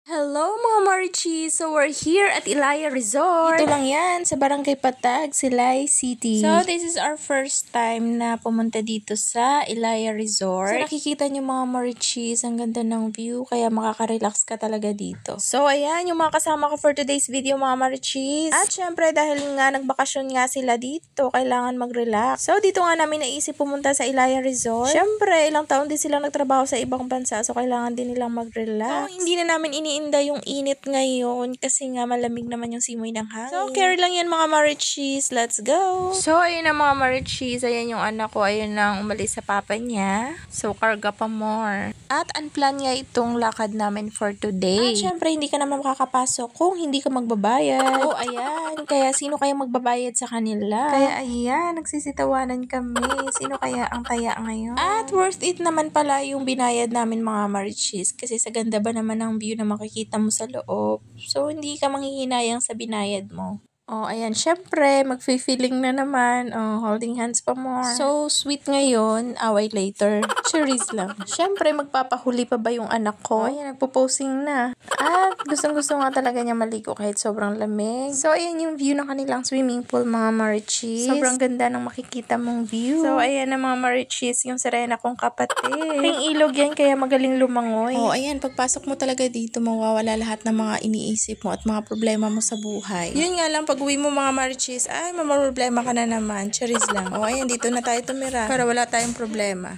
Hello mga Marichi! So we're here at Ilaya Resort. Ito lang yan sa Barangay Patag, Silay City. So this is our first time na pumunta dito sa Ilaya Resort. So nakikita nyo mga Marichis, ang ganda ng view kaya makaka-relax ka talaga dito. So ayan yung mga kasama ko for today's video mga Marichis. At syempre dahil nga nagbakasyon nga sila dito, kailangan mag-relax. So dito nga namin naisip pumunta sa Ilaya Resort. Syempre ilang taon din silang nagtrabaho sa ibang bansa so kailangan din nilang mag-relax. So hindi na namin iniinda yung init ngayon kasi nga malamig naman yung simoy ng hangin. So carry lang yan mga Marichis. Let's go! So ayun na mga Marichis. Ayan yung anak ko. Ayun na umalis sa papa niya. So karga pa more. At unplanned nga itong lakad namin for today. At syempre hindi ka naman makakapasok kung hindi ka magbabayad. Oh ayan. Kaya sino kaya magbabayad sa kanila? Kaya ayan. Nagsisitawanan kami. Sino kaya ang taya ngayon? At worth it naman pala yung binayad namin mga Marichis. Kasi sa ganda ba naman ng view na makikita mo sa loob. So, hindi ka manghihinayang sa binayad mo. Oh, ayan. Syempre, mag-feeling na naman. Oh, holding hands pa more. So, sweet ngayon. Away later. Cheers lang. Syempre, magpapahuli pa ba yung anak ko? Ayan, nagpo-posing na. At gustong-gusto nga talaga niya maligo kahit sobrang lamig. So, ayan yung view ng kanilang swimming pool, mga Marichis. Sobrang ganda ng makikita mong view. So, ayan na mga Marichis, yung Serena kong kapatid. Yung ilog yan, kaya magaling lumangoy. Oh, ayan. Pagpasok mo talaga dito, mawawala lahat ng mga iniisip mo at mga problema mo sa buhay. Yun nga lang, pag uwi mo mga Marichis, ay, problema ka na naman. Charis lang. O, ayan, dito na tayo tumira. Para wala tayong problema.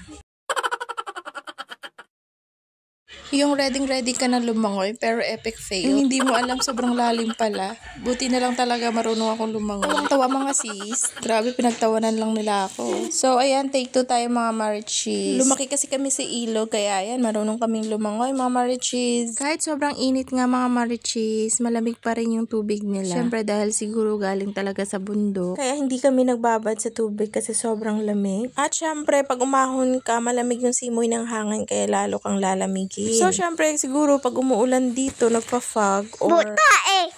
Yung ready ka na lumangoy, pero epic fail. Yung hindi mo alam, sobrang lalim pala. Buti na lang talaga marunong akong lumangoy. Ang tawa mga sis. Grabe, pinagtawanan lang nila ako. So, ayan, take 2 tayo mga Marichis. Lumaki kasi kami sa ilog, kaya ayan, marunong kaming lumangoy mga Marichis. Kahit sobrang init nga mga Marichis, malamig pa rin yung tubig nila. Syempre dahil siguro galing talaga sa bundok. Kaya hindi kami nagbabad sa tubig kasi sobrang lamig. At syempre, pag umahon ka, malamig yung simoy ng hangin, kaya lalo kang lalamigin. So, syempre, siguro, pag umuulan dito, nagpa-fog, or... Buta eh!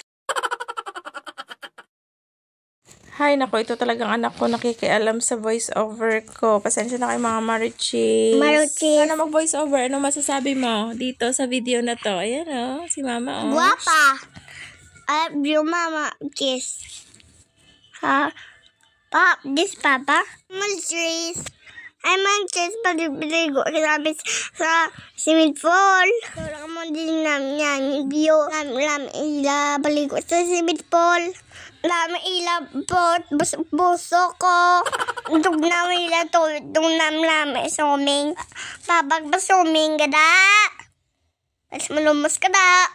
Hay, nako, ito talagang anak ko nakikialam sa voice over ko. Pasensya na kayo mga Marichis. Marichis. Sana mag-voice over. Ano masasabi mo dito sa video na to? Ayan o, si mama o. Guapa. I love you, Mama. Kiss. Ha? Pop, this Papa. Marichis. I'm anxious pag-biligo kami sa swimming pool. Parang mo din namin yan. View. Lam ila baligo sa swimming pool. Lam ila pot. Buso ko. Dug namin ila tulad. Dung lam swimming. Babag ba swimming gada? Mas malumos kada.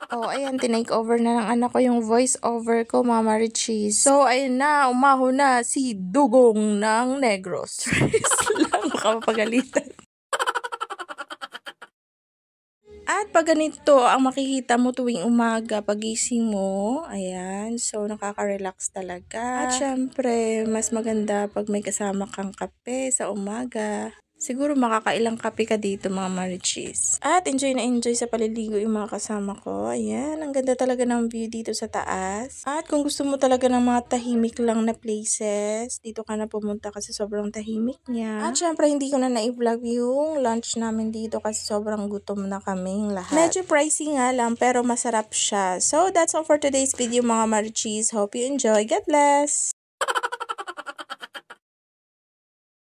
Oh, ayan, tinake over na ng anak ko yung voice over ko, Mama Richie. So, ayun na, umaho na si Dugong ng Negros. lang, baka mapagalitan. At pag ganito, ang makikita mo tuwing umaga, pagising mo, ayan, so nakaka-relax talaga. At syempre, mas maganda pag may kasama kang kape sa umaga. Siguro makakailang kape ka dito mga Marichis. At enjoy na enjoy sa paliligo yung mga kasama ko. Ayan, ang ganda talaga ng view dito sa taas. At kung gusto mo talaga ng mga tahimik lang na places, dito ka na pumunta kasi sobrang tahimik niya. At syempre hindi ko na na-vlog yung lunch namin dito kasi sobrang gutom na kaming lahat. Medyo pricey nga lang pero masarap siya. So that's all for today's video mga Marichis. Hope you enjoy. God bless!